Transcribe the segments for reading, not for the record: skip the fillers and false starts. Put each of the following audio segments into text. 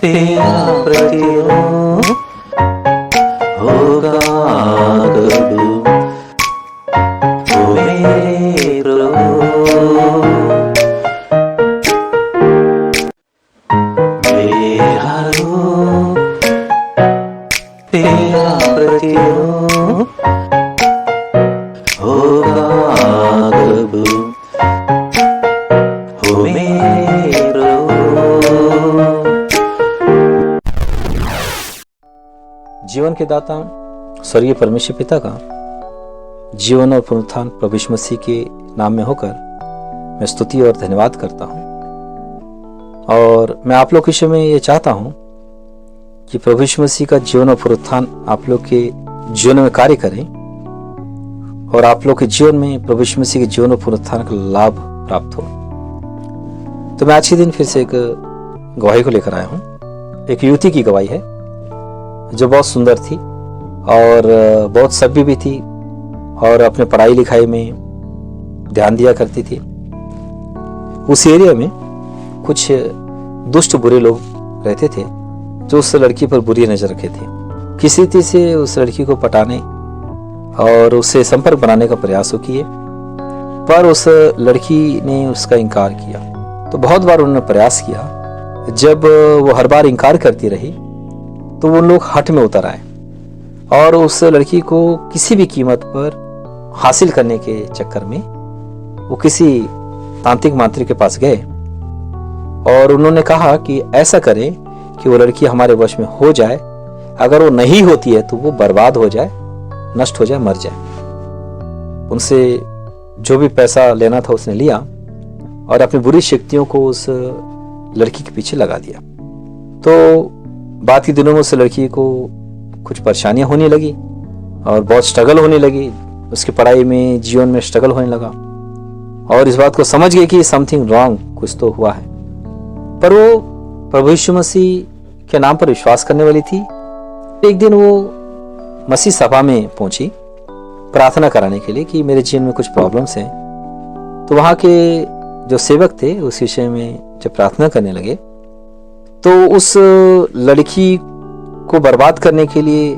तेरा प्रतिरूप होगा कब ओ मेरे प्रभु। तेरा रूप तेरा प्रतिरूप होगा कब ओ मेरे प्रभु। जीवन के दाता स्वर्गीय परमेश्वर पिता का जीवन और पुनरुत्थान प्रभु यीशु मसीह के नाम में होकर मैं स्तुति और धन्यवाद करता हूं। और मैं आप लोग के विषय में ये चाहता हूं कि प्रभु यीशु मसीह का जीवन और पुनरुत्थान आप लोग के जीवन में कार्य करें और आप लोग के जीवन में प्रभु यीशु मसीह के जीवन और पुनरुत्थान का लाभ प्राप्त हो। तो मैं आज के दिन फिर से एक गवाही को लेकर आया हूं। एक युवती की गवाही है जो बहुत सुंदर थी और बहुत सभ्य भी थी और अपने पढ़ाई लिखाई में ध्यान दिया करती थी। उस एरिया में कुछ दुष्ट बुरे लोग रहते थे जो उस लड़की पर बुरी नजर रखे थे। किसी रीति से उस लड़की को पटाने और उससे संपर्क बनाने का प्रयास किए, पर उस लड़की ने उसका इनकार किया। तो बहुत बार उन्होंने प्रयास किया। जब वो हर बार इनकार करती रही तो वो लोग हठ में उतर आए और उस लड़की को किसी भी कीमत पर हासिल करने के चक्कर में वो किसी तांत्रिक मांत्रिक के पास गए और उन्होंने कहा कि ऐसा करें कि वो लड़की हमारे वश में हो जाए। अगर वो नहीं होती है तो वो बर्बाद हो जाए, नष्ट हो जाए, मर जाए। उनसे जो भी पैसा लेना था उसने लिया और अपनी बुरी शक्तियों को उस लड़की के पीछे लगा दिया। तो बाद के दिनों में उस लड़की को कुछ परेशानियां होने लगी और बहुत स्ट्रगल होने लगी। उसकी पढ़ाई में, जीवन में स्ट्रगल होने लगा और इस बात को समझ गई कि समथिंग रॉन्ग, कुछ तो हुआ है। पर वो प्रभु यीशु मसीह के नाम पर विश्वास करने वाली थी। एक दिन वो मसीह सभा में पहुंची प्रार्थना कराने के लिए कि मेरे जीवन में कुछ प्रॉब्लम्स हैं। तो वहां के जो सेवक थे उस विषय में जब प्रार्थना करने लगे तो उस लड़की को बर्बाद करने के लिए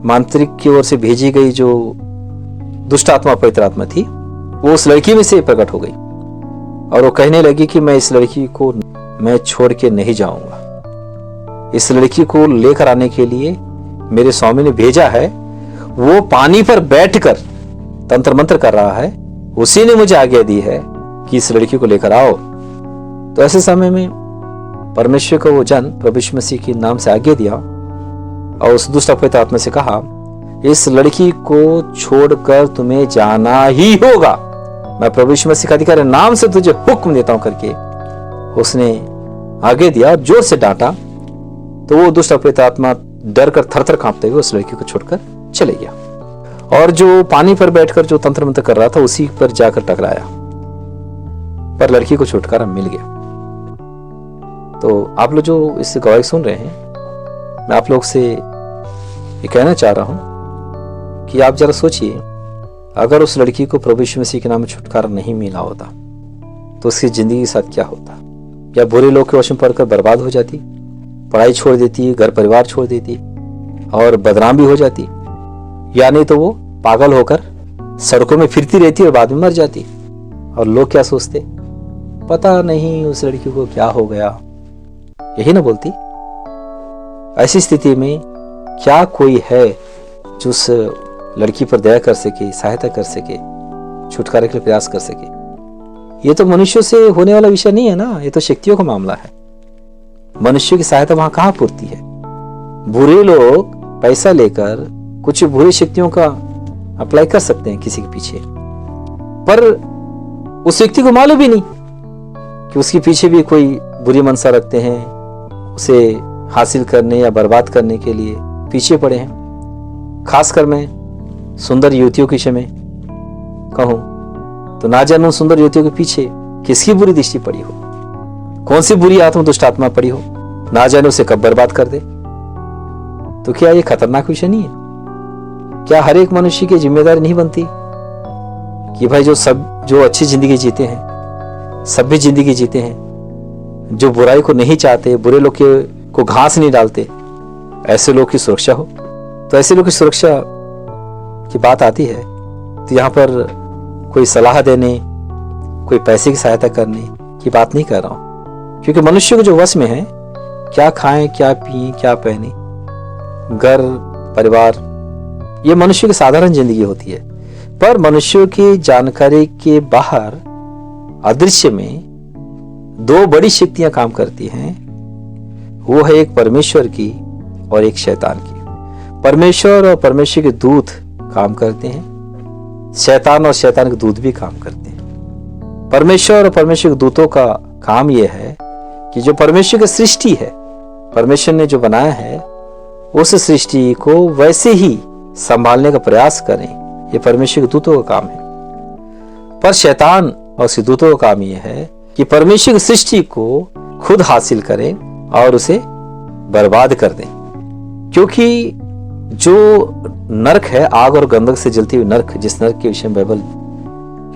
मांत्रिक की ओर से भेजी गई जो दुष्ट आत्मा, पवित्र आत्मा थी, वो उस लड़की में से प्रकट हो गई और वो कहने लगी कि मैं इस लड़की को मैं छोड़ के नहीं जाऊंगा। इस लड़की को लेकर आने के लिए मेरे स्वामी ने भेजा है। वो पानी पर बैठकर तंत्र मंत्र कर रहा है। उसी ने मुझे आज्ञा दी है कि इस लड़की को लेकर आओ। तो ऐसे समय में परमेश्वर को वो जन प्रभु यीशु मसीह के नाम से आज्ञा दिया और उस दुष्ट पवित्र आत्मा से कहा, इस लड़की को छोड़कर तुम्हें जाना ही होगा। मैं प्रभु यीशु मसीह का अधिकार नाम से तुझे हुक्म देता हूं करके उसने आगे दिया। जोर से डांटा तो वो दुष्ट पवित्र आत्मा डर कर थर थर कांपते हुए उस लड़की को छोड़कर चले गया और जो पानी पर बैठकर जो तंत्र मंत्र कर रहा था उसी पर जाकर टकराया, पर लड़की को छुटकारा मिल गया। तो आप लोग जो इस गवाही सुन रहे हैं, मैं आप लोग से ये कहना चाह रहा हूं कि आप जरा सोचिए, अगर उस लड़की को प्रभु यीशु मसीह के नाम में छुटकारा नहीं मिला होता तो उसकी जिंदगी के साथ क्या होता? या बुरे लोग के वश में पड़कर बर्बाद हो जाती, पढ़ाई छोड़ देती, घर परिवार छोड़ देती और बदनाम भी हो जाती, या नहीं तो वो पागल होकर सड़कों में फिरती रहती और बाद में मर जाती। और लोग क्या सोचते, पता नहीं उस लड़की को क्या हो गया, यही ना बोलती। ऐसी स्थिति में क्या कोई है जो उस लड़की पर दया कर सके, सहायता कर सके, छुटकारे के लिए प्रयास कर सके? ये तो मनुष्यों से होने वाला विषय नहीं है ना, ये तो शक्तियों का मामला है। मनुष्य की सहायता वहां कहां पूर्ति है? बुरे लोग पैसा लेकर कुछ बुरी शक्तियों का अप्लाई कर सकते हैं किसी के पीछे, पर उस व्यक्ति को मालूम भी नहीं कि उसके पीछे भी कोई बुरी मनसा रखते हैं, उसे हासिल करने या बर्बाद करने के लिए पीछे पड़े हैं। खासकर मैं सुंदर युवतियों के विषय में कहूं तो ना जानूं सुंदर युवतियों के पीछे किसकी बुरी दृष्टि पड़ी हो, कौन सी बुरी आत्मा, दुष्ट आत्मा पड़ी हो, ना जाने उसे कब बर्बाद कर दे। तो क्या ये खतरनाक विषय नहीं है? क्या हर एक मनुष्य की जिम्मेदारी नहीं बनती कि भाई जो अच्छी जिंदगी जीते हैं, सभ्य जिंदगी जीते हैं, जो बुराई को नहीं चाहते, बुरे लोग को घास नहीं डालते, ऐसे लोग की सुरक्षा हो। तो ऐसे लोग की सुरक्षा की बात आती है तो यहाँ पर कोई सलाह देने, कोई पैसे की सहायता करने की बात नहीं कर रहा हूं, क्योंकि मनुष्य को जो वश में है, क्या खाएं, क्या पिए, क्या पहने, घर परिवार, ये मनुष्य की साधारण जिंदगी होती है। पर मनुष्य की जानकारी के बाहर अदृश्य में दो बड़ी शक्तियां काम करती हैं। वो है एक परमेश्वर की और एक शैतान की। परमेश्वर और परमेश्वर के दूत काम करते हैं, शैतान और शैतान के दूत भी काम करते हैं। परमेश्वर और परमेश्वर के दूतों का काम यह है कि जो परमेश्वर की सृष्टि है, परमेश्वर ने जो बनाया है, उस सृष्टि को वैसे ही संभालने का प्रयास करें। यह परमेश्वर के दूतों का काम है। पर शैतान और उसके दूतों का काम यह है कि परमेश्वर की सृष्टि को खुद हासिल करें और उसे बर्बाद कर दें। क्योंकि जो नरक है, आग और गंधक से जलती हुई नरक, जिस नरक के विषय में बाइबल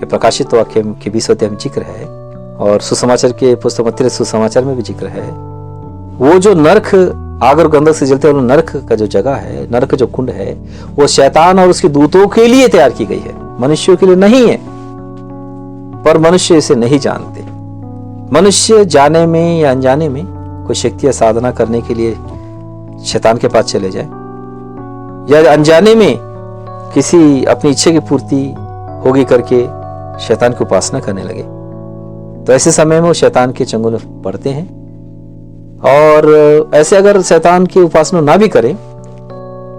के प्रकाशित वाक्य के 20 अध्याय में जिक्र है और सुसमाचार के पुस्तक मत्ती सुसमाचार में भी जिक्र है, वो जो नरक, आग और गंधक से जलते हुए नरक का जो जगह है, नरक का जो कुंड है, वो शैतान और उसके दूतों के लिए तैयार की गई है, मनुष्यों के लिए नहीं है। पर मनुष्य इसे नहीं जानते। मनुष्य जाने में या अनजाने में कोई शक्ति या साधना करने के लिए शैतान के पास चले जाए, या अनजाने में किसी अपनी इच्छा की पूर्ति होगी करके शैतान की उपासना करने लगे, तो ऐसे समय में वो शैतान के चंगुल में पड़ते हैं। और ऐसे अगर शैतान की उपासना ना भी करें,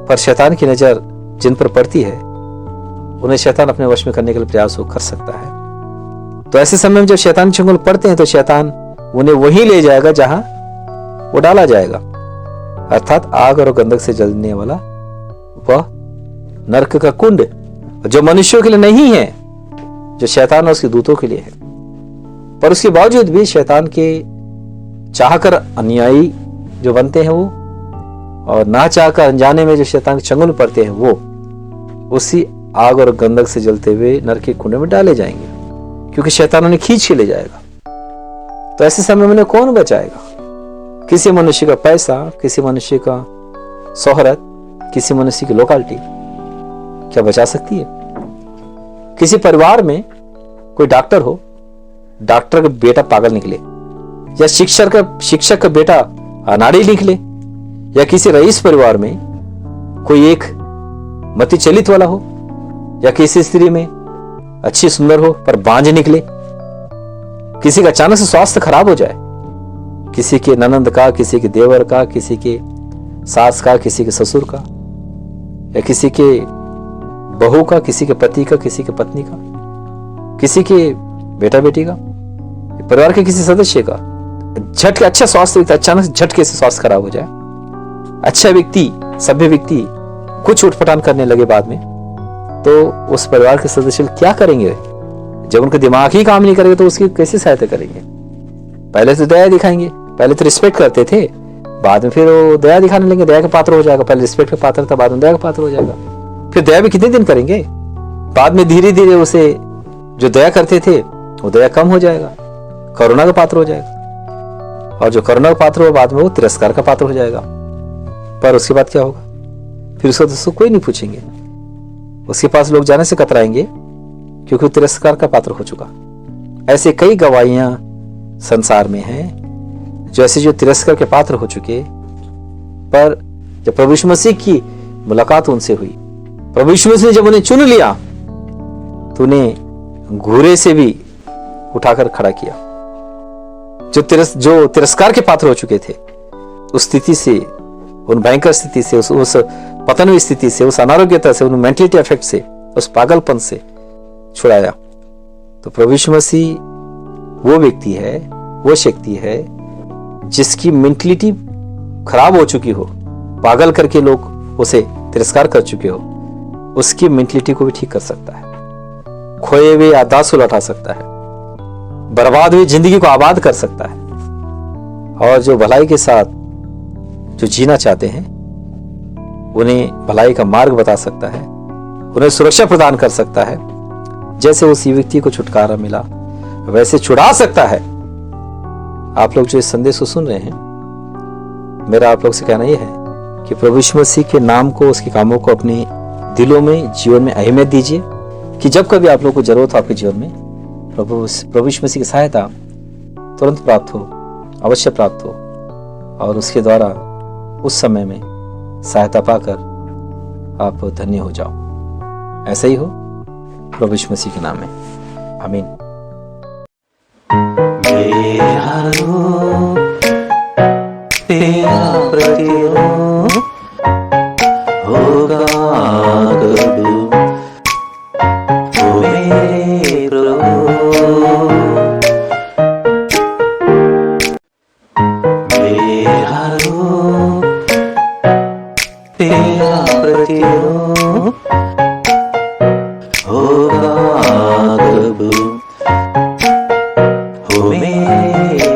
पर शैतान की नजर जिन पर पड़ती है, उन्हें शैतान अपने वश में करने के लिए प्रयास कर सकता है। तो ऐसे समय में जब शैतान के चंगुल पड़ते हैं, तो शैतान उन्हें वहीं ले जाएगा जहां वो डाला जाएगा, अर्थात आग और गंधक से जलने वाला वह नरक का कुंड, जो मनुष्यों के लिए नहीं है, जो शैतान और उसके दूतों के लिए है। पर उसके बावजूद भी शैतान के चाहकर अनुयायी जो बनते हैं वो, और ना चाहकर अनजाने में जो शैतान के चंगुल में पड़ते हैं, वो उसी आग और गंधक से जलते हुए नरक के कुंड में डाले जाएंगे, क्योंकि शैतान उन्हें खींच के ले जाएगा। तो ऐसे समय में उन्हें कौन बचाएगा? किसी मनुष्य का पैसा, किसी मनुष्य का शोहरत, किसी मनुष्य की लोकालिटी क्या बचा सकती है? किसी परिवार में कोई डॉक्टर हो, डॉक्टर का बेटा पागल निकले, या शिक्षक का बेटा अनाड़ी निकले, या किसी रईस परिवार में कोई एक मति चलित वाला हो, या किसी स्त्री में अच्छी सुंदर हो पर बांझ निकले, किसी का अचानक से स्वास्थ्य खराब हो जाए, किसी के ननंद का, किसी के देवर का, किसी के सास का, किसी के ससुर का, या किसी के बहू का, किसी के पति का, किसी के पत्नी का, किसी के बेटा बेटी का, परिवार के किसी सदस्य का झटके, अच्छा स्वास्थ्य, अचानक से झटके से स्वास्थ्य खराब हो जाए, अच्छा व्यक्ति, सभ्य व्यक्ति कुछ उठपटांग करने लगे बाद में, तो उस परिवार के सदस्य क्या करेंगे? जब उनका दिमाग ही काम नहीं करेगा तो उसकी कैसे सहायता करेंगे? पहले तो दया दिखाएंगे, पहले तो रिस्पेक्ट करते थे, बाद में फिर वो दया दिखाने लगेंगे, दया का पात्र हो जाएगा। पहले रिस्पेक्ट का पात्र था, बाद में दया का पात्र हो जाएगा। फिर दया भी कितने दिन करेंगे? बाद में धीरे धीरे उसे जो दया करते थे वो दया कम हो जाएगा, करुणा का पात्र हो जाएगा, और जो करुणा का पात्र हो बाद में वो तिरस्कार का पात्र हो जाएगा। पर उसके बाद क्या होगा? फिर उसको कोई नहीं पूछेंगे, उसके पास लोग जाने से कतराएंगे, क्योंकि वो तिरस्कार का पात्र हो चुका। ऐसे कई गवाहियां संसार में हैं जो ऐसे जो तिरस्कार के पात्र हो चुके, पर जब प्रभु यीशु मसीह की मुलाकात उनसे हुई, प्रभु यीशु मसीह ने जब उन्हें चुन लिया, तो उन्हें घूरे से भी उठाकर खड़ा किया। जो तिरस्कार के पात्र हो चुके थे, उस स्थिति से, उन भयंकर स्थिति से, उस पतन स्थिति से, उस अनारोग्यता से, उन मेंटलिटी इफेक्ट से, उस पागलपन से छुड़ाया। तो प्रभु यीशु मसीह वो व्यक्ति है, वो शक्ति है जिसकी मेंटलिटी खराब हो चुकी हो, पागल करके लोग उसे तिरस्कार कर चुके हो, उसकी मेंटलिटी को भी ठीक कर सकता है, खोए हुए याददाश्त को लौटा सकता है, बर्बाद हुई जिंदगी को आबाद कर सकता है, और जो भलाई के साथ जो जीना चाहते हैं उन्हें भलाई का मार्ग बता सकता है, उन्हें सुरक्षा प्रदान कर सकता है। जैसे उस व्यक्ति को छुटकारा मिला वैसे छुड़ा सकता है। आप लोग जो इस संदेश को सुन रहे हैं, मेरा आप लोग से कहना यह है कि प्रभु यीशु मसीह के नाम को, उसके कामों को अपने दिलों में, जीवन में अहमियत दीजिए कि जब कभी आप लोग को जरूरत हो आपके जीवन में, प्रभु यीशु मसीह की सहायता तुरंत प्राप्त हो, अवश्य प्राप्त हो, और उसके द्वारा उस समय में सहायता पाकर आप धन्य हो जाओ। ऐसा ही हो प्रभु यीशु मसीह के नाम में, आमीन। मेरा रूप तेरा प्रतिरूप होगा कबू, ओ मेरे प्रभु। मेरा रूप तेरा प्रतिरूप होगा कबू, ओ मेरे